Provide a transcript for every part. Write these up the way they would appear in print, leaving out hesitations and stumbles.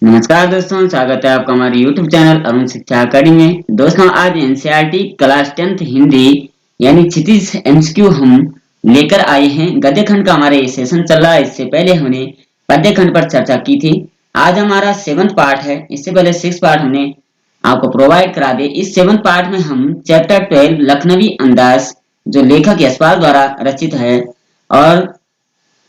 नमस्कार दोस्तों, स्वागत है आपका हमारे YouTube चैनल अरुण शिक्षा अकेडमी में। दोस्तों, आज एनसीईआरटी क्लास 10th हिंदी यानी क्षितिज एमसीक्यू हम लेकर आए हैं। गद्य खंड का हमारा ये सेशन चल रहा है। इससे पहले हमने पद्य खंड पर चर्चा की थी। आज हमारा 7th पार्ट है। इससे पहले 6th पार्ट हमने आपको प्रोवाइड करा दिया। इस 7th पार्ट में हम चैप्टर 12 लखनवी अंदाज जो लेखक यशपाल द्वारा रचित है और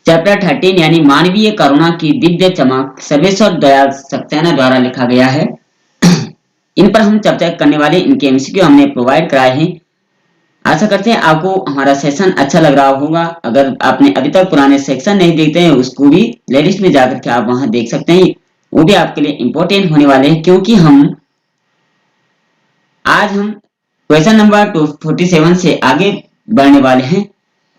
चैप्टर 13 यानी मानवीय करुणा की दिव्य चमक सर्वेश्वर दयाल सक्सेना द्वारा लिखा गया है। इन पर हम चर्चा करने वाले इनके एमसीक्यू हमने प्रोवाइड कराए हैं। आशा करते हैं आपको हमारा सेशन अच्छा लग रहा होगा। अगर आपने अभी तक पुराने सेक्शन नहीं देखते हैं उसको भी प्लेलिस्ट में जाकर के आप वहां देख सकते हैं। वो भी आपके लिए इम्पोर्टेंट होने वाले हैं, क्योंकि आज हम क्वेश्चन नंबर 247 से आगे बढ़ने वाले हैं।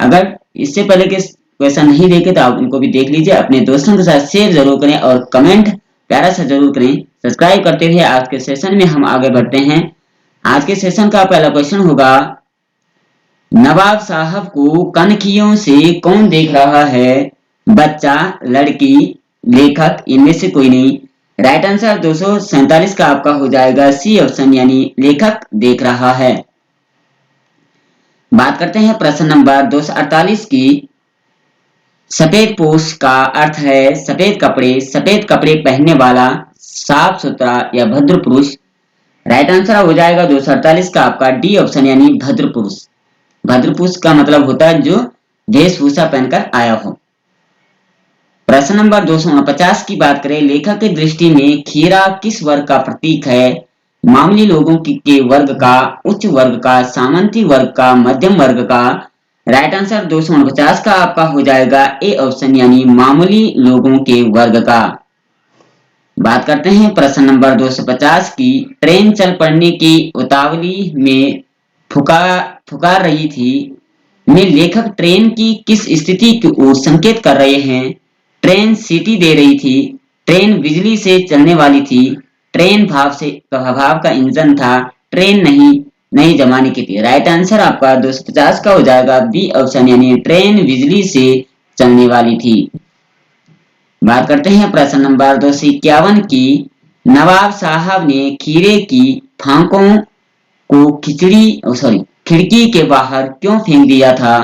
अगर इससे पहले के क्वेश्चन नहीं देखे तो आप उनको भी देख लीजिए। अपने दोस्तों के साथ शेयर जरूर करें और कमेंट प्यारा सा जरूर करें। सब्सक्राइब करते हुए आज के सेशन में हम आगे बढ़ते हैं। आज के सेशन का पहला क्वेश्चन होगा, नवाब साहब को कनखियों से कौन देख रहा है? बच्चा, लड़की, लेखक, इनमें से कोई नहीं। राइट आंसर 247 का आपका हो जाएगा सी ऑप्शन, यानी लेखक देख रहा है। बात करते हैं प्रश्न नंबर 248 की। सफेद पोश का अर्थ है सफेद कपड़े पहनने वाला, साफ सुथरा या भद्र पुरुष। राइट आंसर हो जाएगा 248 का आपका डी ऑप्शन, यानी भद्र पुरुष। भद्र पुरुष का मतलब होता है जो वेशभूषा पहनकर आया हो। प्रश्न नंबर 249 की बात करें, लेखक की दृष्टि में खीरा किस वर्ग का प्रतीक है? मामूली लोगों के वर्ग का, उच्च वर्ग का, सामंती वर्ग का, मध्यम वर्ग का। राइट आंसर 249 का आपका हो जाएगा ए ऑप्शन, यानी मामूली लोगों के वर्ग का। बात करते हैं प्रश्न नंबर 250 की। ट्रेन चल पड़ने की उतावली में फुकार रही थी में लेखक ट्रेन की किस स्थिति की ओर संकेत कर रहे हैं? ट्रेन सीटी दे रही थी, ट्रेन बिजली से चलने वाली थी, ट्रेन भाव का इंजन था, ट्रेन नई जमाने की थी। राइट आंसर आपका 250 का हो जाएगा बी ऑप्शन, यानी ट्रेन बिजली से चलने वाली थी। बात करते हैं प्रश्न नंबर 251 की। नवाब साहब ने खीरे की फांकों को खिड़की के बाहर क्यों फेंक दिया था?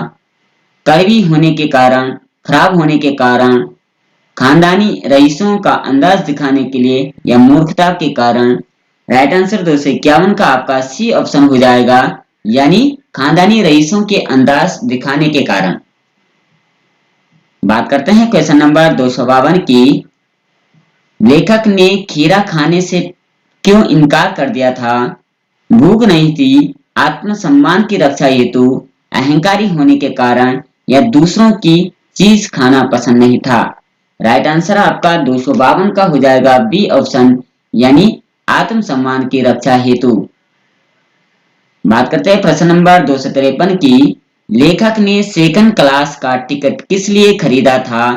कड़वी होने के कारण, खराब होने के कारण, खानदानी रईसों का अंदाज दिखाने के लिए या मूर्खता के कारण। राइट आंसर 251 का आपका सी ऑप्शन हो जाएगा, यानी खानदानी रईसों के अंदाज दिखाने के कारण। बात करते हैं क्वेश्चन नंबर 252 की। लेखक ने खीरा खाने से क्यों इनकार कर दिया था? भूख नहीं थी, आत्मसम्मान की रक्षा हेतु, अहंकारी होने के कारण या दूसरों की चीज खाना पसंद नहीं था। राइट आंसर आपका 252 का हो जाएगा बी ऑप्शन, यानी आत्मसम्मान की रक्षा हेतु। बात करते हैं प्रश्न नंबर 253 की। लेखक ने सेकंड क्लास का टिकट किस लिए खरीदा था?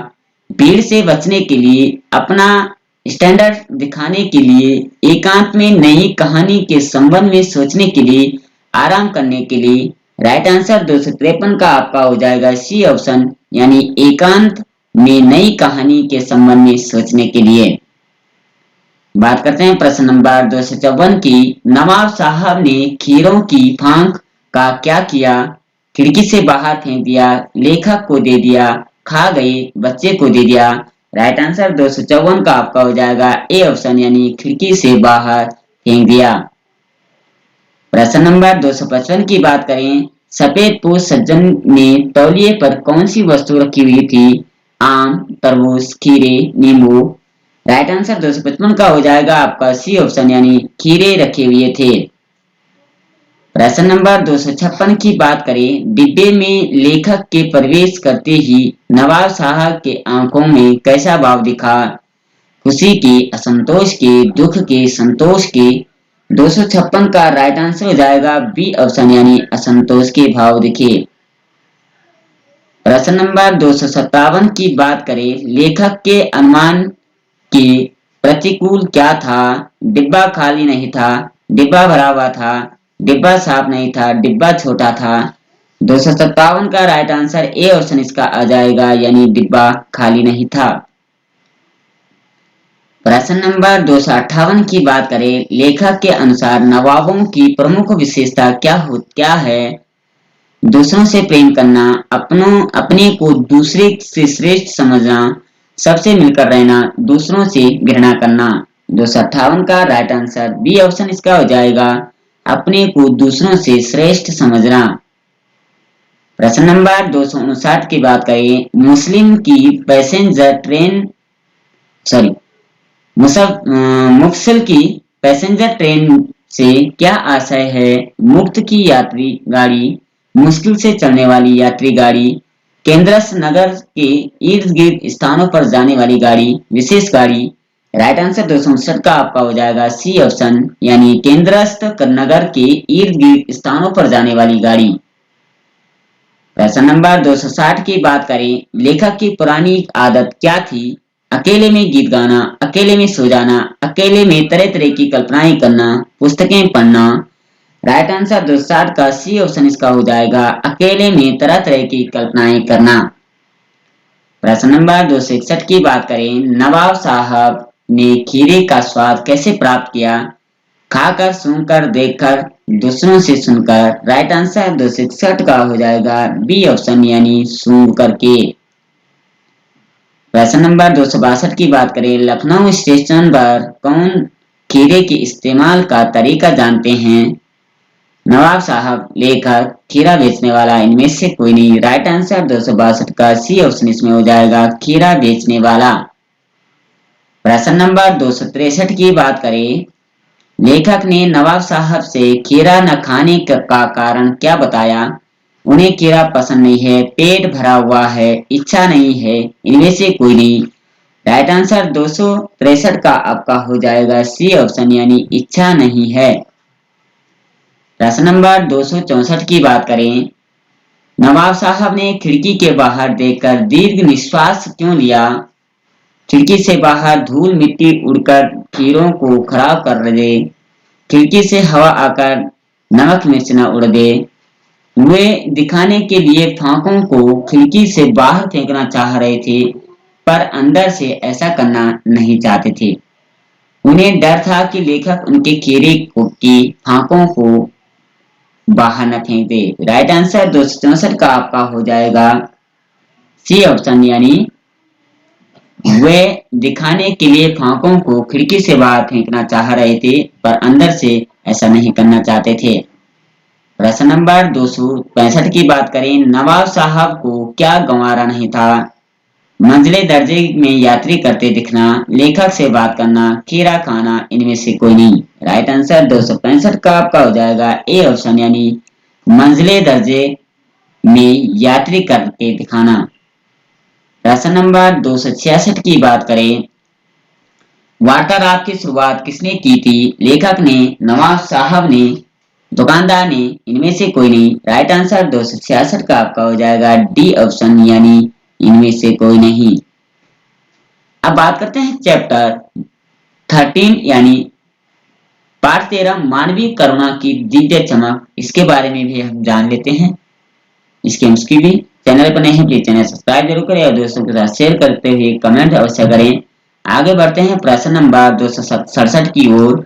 भीड़ से बचने के लिए, अपना स्टैंडर्ड दिखाने के लिए, एकांत में नई कहानी के संबंध में सोचने के लिए, आराम करने के लिए। राइट आंसर 253 का आपका हो जाएगा सी ऑप्शन, यानी एकांत में नई कहानी के संबंध में सोचने के लिए। बात करते हैं प्रश्न नंबर 254 की। नवाब साहब ने खीरों की फांक का क्या किया? खिड़की से बाहर फेंक दिया, लेखक को दे दिया, खा गए, बच्चे को दे दिया। राइट आंसर 254 का आपका हो जाएगा ए ऑप्शन, यानी खिड़की से बाहर फेंक दिया। प्रश्न नंबर 255 की बात करें, सफेद पोश सज्जन ने तौलिए पर कौन सी वस्तु रखी हुई थी? आम, तरबूज, खीरे, नींबू। राइट आंसर 255 का हो जाएगा आपका सी ऑप्शन, यानी खीरे रखे हुए थे। प्रश्न नंबर 256 की बात करें, डिब्बे में लेखक के प्रवेश करते ही नवाब साहब के आंखों में कैसा भाव दिखा? खुशी के, असंतोष के, दुख के, संतोष के। 256 का राइट आंसर हो जाएगा बी ऑप्शन, यानी असंतोष के भाव दिखे। प्रश्न नंबर 257 की बात करें, लेखक के अनुमान के प्रतिकूल क्या था? डिब्बा खाली नहीं था, डिब्बा भरा हुआ था, डिब्बा साफ नहीं था, डिब्बा छोटा था। 257 का राइट आंसर ए ऑप्शन इसका आ जाएगा, यानी डिब्बा खाली नहीं था। प्रश्न प्रश्न नंबर 258 की बात करें, लेखक के अनुसार नवाबों की प्रमुख विशेषता क्या है? दूसरों से प्रेम करना, अपने को दूसरे से श्रेष्ठ समझना, सबसे मिलकर रहना, दूसरों से घृणा करना। 258 का राइट आंसर बी ऑप्शन इसका हो जाएगा, अपने को दूसरों से श्रेष्ठ समझना। प्रश्न नंबर 259 की बात करें, मुस्लिम की पैसेंजर ट्रेन सॉरी मुफस्सिल की पैसेंजर ट्रेन से क्या आशय है? मुफ्त की यात्री गाड़ी, मुश्किल से चलने वाली यात्री गाड़ी, केंद्रस्थ नगर के इर्द गिर्द स्थानों पर जाने वाली गाड़ी, विशेष गाड़ी। राइट आंसर 259 का आपका हो जाएगा सी ऑप्शन, यानी केंद्रस्थ नगर के इर्द गिर्द स्थानों पर जाने वाली गाड़ी। प्रश्न नंबर 260 की बात करें, लेखक की पुरानी आदत क्या थी? अकेले में गीत गाना, अकेले में सो जाना, अकेले में तरह तरह की कल्पनाएं करना, पुस्तकें पढ़ना। राइट आंसर 260 का सी ऑप्शन इसका हो जाएगा, अकेले में तरह तरह की कल्पनाएं करना। प्रश्न नंबर 261 की बात करें, नवाब साहब ने खीरे का स्वाद कैसे प्राप्त किया? खाकर, सूंघकर, देखकर, दूसरों से सुनकर। राइट आंसर 261 का हो जाएगा बी ऑप्शन, यानी सूंघ करके। प्रश्न नंबर 262 की बात करें, लखनऊ स्टेशन पर कौन खीरे के इस्तेमाल का तरीका जानते हैं? नवाब साहब, लेखक, खीरा बेचने वाला, इनमें से कोई नहीं। राइट आंसर 262 का सी ऑप्शन इसमें हो जाएगा, खीरा बेचने वाला। प्रश्न नंबर 263 की बात करें, लेखक ने नवाब साहब से खीरा न खाने का कारण क्या बताया? उन्हें खीरा पसंद नहीं है, पेट भरा हुआ है, इच्छा नहीं है, इनमें से कोई नहीं। राइट आंसर 263 का आपका हो जाएगा सी ऑप्शन, यानी इच्छा नहीं है। प्रश्न नंबर 264 की बात करें, नवाब साहब ने खिड़की के बाहर देखकर दीर्घ निश्वास क्यों लिया? खिड़की से बाहर धूल मिट्टी उड़कर खीरों को खराब कर दे, खिड़की से हवा आकर नमक मिर्च न उड़ दे। वे दिखाने के लिए फाकों को खिड़की से बाहर फेंकना चाह रहे थे, पर अंदर से ऐसा करना नहीं चाहते थे। उन्हें डर था कि लेखक उनके खीरे की फाकों को बाहर न फेंक दे। राइट आंसर 264 का आपका हो जाएगा सी ऑप्शन, यानी वे दिखाने के लिए फाकों को खिड़की से बाहर फेंकना चाह रहे थे, पर अंदर से ऐसा नहीं करना चाहते थे। प्रश्न नंबर 265 की बात करें, नवाब साहब को क्या गंवारा नहीं था? मंझले दर्जे में यात्री करते दिखना, लेखक से बात करना, खीरा खाना, इनमें से कोई नहीं। राइट आंसर 265 का आपका हो जाएगा ए ऑप्शन, यानी मंझले दर्जे में यात्री करके दिखाना। प्रश्न नंबर 266 की बात करें, वार्तालाप की शुरुआत किसने की थी? लेखक ने, नवाब साहब ने, दुकानदार ने, इनमें से कोई नहीं। राइट आंसर 266 का आपका हो जाएगा डी ऑप्शन, यानी इनमें से कोई नहीं। अब बात करते हैं चैप्टर 13 यानी पाठ 13, मानवीय करुणा की दिव्य चमक। इसके बारे में भी हम जान लेते हैं। इसके उसकी भी चैनल पर नए हैं प्लीज चैनल सब्सक्राइब जरूर करें और दोस्तों के साथ शेयर करते हुए कमेंट अवश्य करें। आगे बढ़ते हैं प्रश्न नंबर 267 की ओर।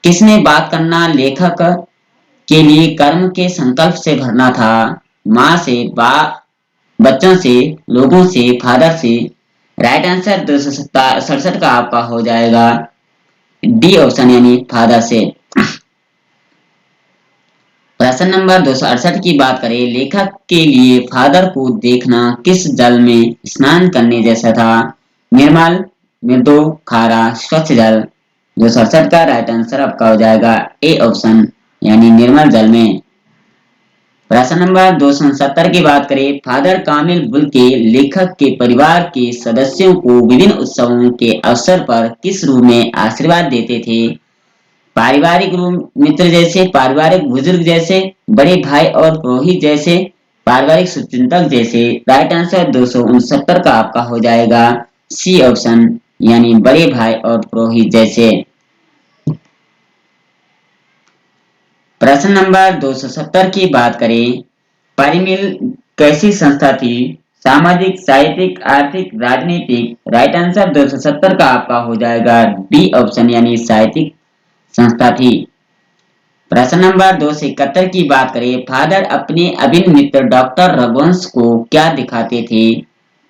किसने बात करना लेखक के लिए कर्म के संकल्प से भरना था? माँ से, बच्चों से, लोगों से, फादर से। राइट आंसर 267 का आपका हो जाएगा डी ऑप्शन, यानी फादर से। प्रश्न नंबर 268 की बात करें, लेखक के लिए फादर को देखना किस जल में स्नान करने जैसा था? निर्मल, मृदु, खारा, स्वच्छ जल। 268 का राइट आंसर आपका हो जाएगा ए ऑप्शन, यानी निर्मल जल में। प्रश्न नंबर 270 की बात करें, फादर कामिल बुल के लेखक के परिवार के सदस्यों को विभिन्न उत्सवों के अवसर पर किस रूप में आशीर्वाद देते थे? पारिवारिक मित्र जैसे, पारिवारिक बुजुर्ग जैसे, बड़े भाई और पुरोहित जैसे, पारिवारिक शुभचिंतक जैसे। राइट आंसर 269 का आपका हो जाएगा सी ऑप्शन, यानी बड़े भाई और पुरोहित जैसे। प्रश्न नंबर 270 की बात करें, परिमिल कैसी संस्था थी? सामाजिक, साहित्यिक, आर्थिक, राजनीतिक। राइट आंसर 270 का आपका हो जाएगा डी ऑप्शन यानी साहित्यिक संस्था थी। प्रश्न नंबर 271 की बात करें, फादर अपने अभिन्न मित्र डॉक्टर रघुवंश को क्या दिखाते थे?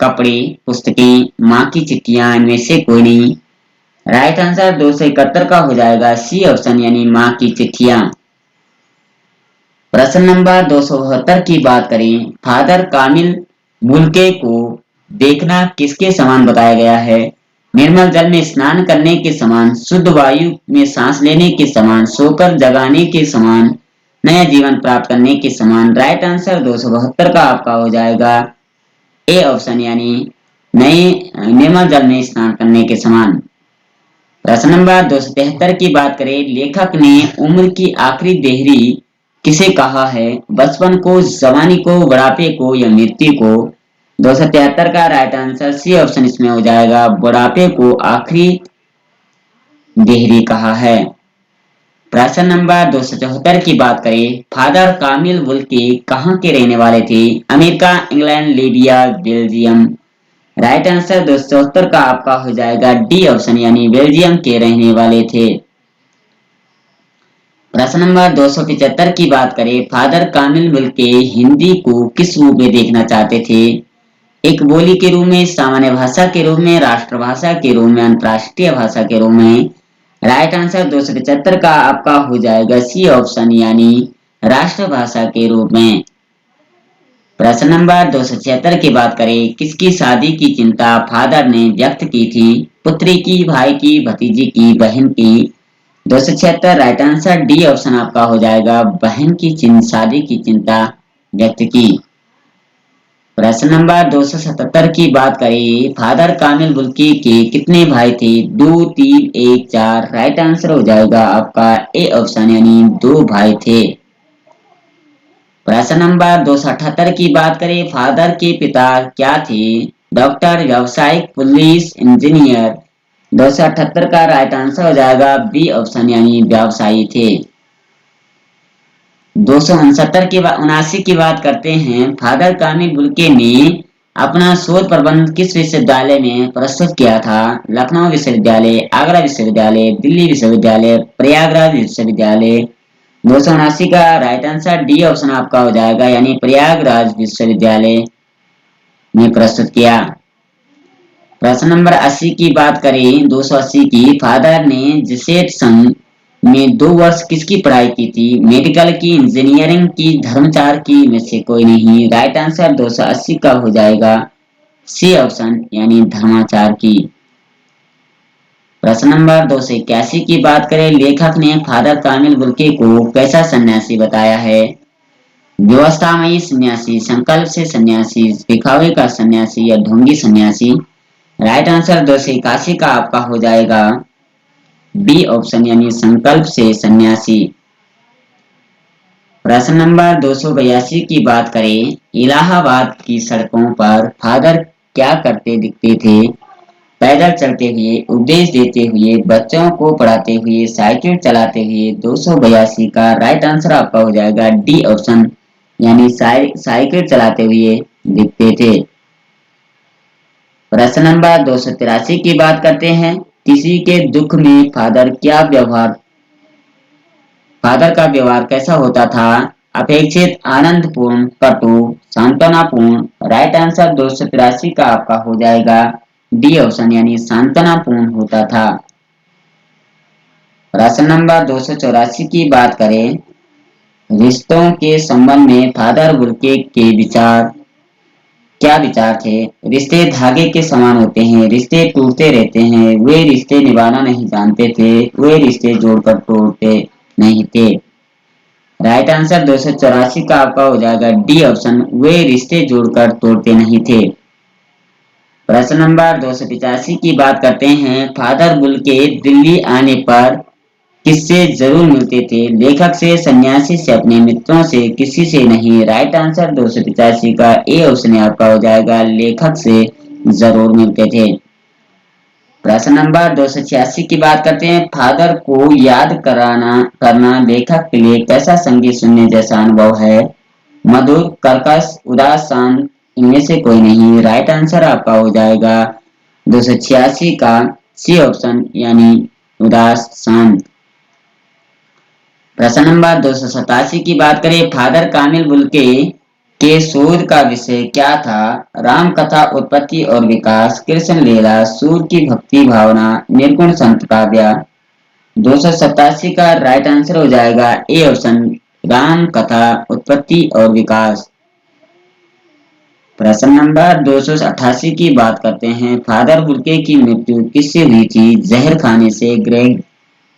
कपड़े, पुस्तकें, माँ की चिट्ठियां, इनमें से कोई नहीं। राइट आंसर 271 का हो जाएगा सी ऑप्शन यानी माँ की चिट्ठियां। प्रश्न नंबर 272 की बात करें, फादर कामिल मुल्के को देखना किसके समान बताया गया है? निर्मल जल में स्नान करने के समान, शुद्ध वायु में सांस लेने के समान, सोकर जगाने के समान, नया जीवन प्राप्त करने के समान। राइट आंसर 272 का आपका हो जाएगा ए ऑप्शन यानी नए निर्मल जल में स्नान करने के समान। प्रश्न नंबर 273 की बात करें, लेखक ने उम्र की आखिरी देहरी किसे कहा है? बचपन को, जवानी को, बुढ़ापे को या मृत्यु को? 273 का राइट आंसर सी ऑप्शन इसमें हो जाएगा, बुढ़ापे को आखिरी देहरी कहा है। प्रश्न नंबर 274 की बात करें, फादर कामिल बुल्के कहाँ के रहने वाले थे? America, England, Libya, Belgium. Right answer 274 का आपका हो जाएगा डी ऑप्शन यानी बेल्जियम के रहने वाले थे। प्रश्न नंबर 275 की बात करें, फादर कामिल बुल्के हिंदी को किस रूप में देखना चाहते थे? एक बोली के रूप में, सामान्य भाषा के रूप में, राष्ट्रभाषा के रूप में, अंतर्राष्ट्रीय भाषा के रूप में? राइट आंसर 275 का आपका हो जाएगा सी ऑप्शन यानी राष्ट्रभाषा के रूप में। प्रश्न नंबर 276 की बात करें, किसकी शादी की चिंता फादर ने व्यक्त की थी? पुत्री की, भाई की, भतीजी की, बहन की? 276 राइट आंसर डी ऑप्शन आपका हो जाएगा, बहन की शादी की चिंता व्यक्त की। प्रश्न नंबर 277 की बात करें, फादर कामिल बुल्की के कितने भाई थे? 2, 3, 1, 4। राइट आंसर हो जाएगा आपका ए ऑप्शन यानी 2 भाई थे। प्रश्न नंबर 278 की बात करें, फादर के पिता क्या थे? डॉक्टर, व्यवसायिक, पुलिस, इंजीनियर? 278 का राइट आंसर हो जाएगा बी ऑप्शन यानी व्यवसायी थे। 269 की 79 की बात करते हैं, फादर कामिल बुल्के ने अपना शोध प्रबंध किस विश्वविद्यालय में प्रस्तुत किया था? लखनऊ विश्वविद्यालय, आगरा विश्वविद्यालय, दिल्ली विश्वविद्यालय, प्रयागराज विश्वविद्यालय? 279 का राइट आंसर डी ऑप्शन आपका हो जाएगा यानी प्रयागराज विश्वविद्यालय में प्रस्तुत किया। प्रश्न नंबर 80 की बात करें, 280 की, फादर ने जेसेट संघ में 2 वर्ष किसकी पढ़ाई की थी? मेडिकल की, इंजीनियरिंग की, धर्मचार की? में से कोई नहीं। राइट आंसर 280 का हो जाएगा सी ऑप्शन यानी धर्माचार की। प्रश्न नंबर 281 की बात करें, लेखक ने फादर कामिल बुल्के को कैसा सन्यासी बताया है? व्यवस्थामयी सन्यासी, संकल्प से सन्यासी, दिखावे का सन्यासी या ढोंगी सन्यासी? राइट आंसर 281 का आपका हो जाएगा बी ऑप्शन यानी संकल्प से सन्यासी। प्रश्न नंबर 282 की बात करें, इलाहाबाद की सड़कों पर फादर क्या करते दिखते थे? पैदल चलते हुए, उपदेश देते हुए, बच्चों को पढ़ाते हुए, साइकिल चलाते हुए? 282 का राइट आंसर आपका हो जाएगा डी ऑप्शन यानी साइकिल चलाते हुए दिखते थे। प्रश्न नंबर 283 की बात करते हैं, किसी के दुख में फादर का व्यवहार कैसा होता था? अपेक्षित, आनंदपूर्ण, कटु, सांत्वनापूर्ण? राइट आंसर 283 का आपका हो जाएगा डी ऑप्शन यानी सांत्वनापूर्ण होता था। प्रश्न नंबर 284 की बात करें, रिश्तों के संबंध में फादर बुल्के के क्या विचार थे? रिश्ते धागे के समान होते हैं, रिश्ते टूटते रहते हैं, वे रिश्ते निभाना नहीं जानते थे, वे रिश्ते जोड़कर तोड़ते नहीं थे। राइट आंसर 284 का आपका हो जाएगा डी ऑप्शन, वे रिश्ते जोड़कर तोड़ते नहीं थे। प्रश्न नंबर 285 की बात करते हैं, फादर बुल्के दिल्ली आने पर किससे जरूर मिलते थे? लेखक से, सन्यासी से, अपने मित्रों से, किसी से नहीं? राइट आंसर 285 का ए ऑप्शन आपका हो जाएगा, लेखक से जरूर मिलते थे। प्रश्न नंबर 286 की बात करते हैं, फादर को याद करना लेखक के लिए कैसा संगीत सुनने जैसा अनुभव है? मधुर, कर्कश, उदास, शांत? इनमें से कोई नहीं। राइट आंसर आपका हो जाएगा 286 का सी ऑप्शन यानी उदास शांत। प्रश्न नंबर 287 की बात करें, फादर कामिल बुल्के के शोध का विषय क्या था? राम कथा, उत्पत्ति और विकास, कृष्ण लीला, सूर्य की भक्ति भावना, निर्गुण संत काव्य। 287 का राइट आंसर हो जाएगा ए ऑप्शन राम कथा, उत्पत्ति और विकास। प्रश्न नंबर 288 की बात करते हैं, फादर बुल्के की मृत्यु किससे हुई थी? जहर खाने से,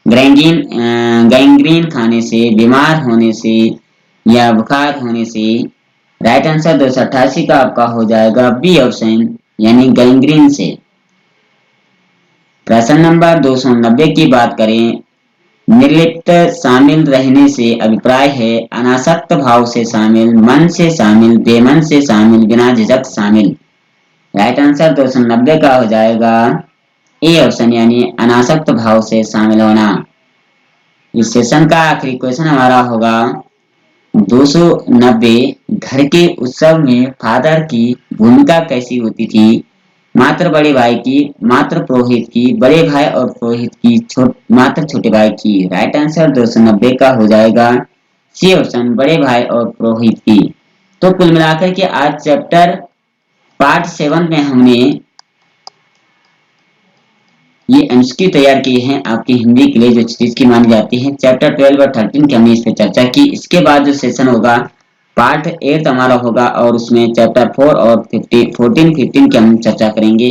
गैंग्रीन खाने से, बीमार होने से या बुखार होने से। राइट आंसर 288 का आपका हो जाएगा बी ऑप्शन यानी गैंग्रीन से। प्रश्न नंबर 290 की बात करें, निर्लिप्त शामिल रहने से अभिप्राय है अनासक्त भाव से शामिल, मन से शामिल, बेमन से शामिल, बिना झिझक शामिल। राइट आंसर 290 का हो जाएगा ए ऑप्शन यानी अनासक्त भाव से शामिल होना। इस सेशन का आखिरी क्वेश्चन हमारा होगा 290, घर के उत्सव में फादर की भूमिका कैसी होती थी? मात्र बड़े भाई की, मात्र पुरोहित की, बड़े भाई और पुरोहित की, मात्र छोटे भाई की। राइट आंसर 290 का हो जाएगा सी ऑप्शन बड़े भाई और पुरोहित की। तो कुल मिलाकर के आज चैप्टर पार्ट 7 में हमने ये एमसीक्यू तैयार किए हैं आपकी हिंदी के लिए जो चीज की मानी जाती है। चैप्टर 12 और 13 की हमने इस पे चर्चा की। इसके बाद जो सेशन होगा पार्ट 8 हमारा होगा और उसमें चैप्टर 4 और 14 15 की हम चर्चा करेंगे।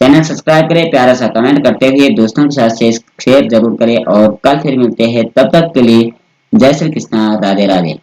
चैनल सब्सक्राइब करें, प्यारा सा कमेंट करते हुए दोस्तों के साथ शेयर जरूर करें और कल फिर मिलते हैं। तब तक के लिए जय श्री कृष्णा, राधे राधे।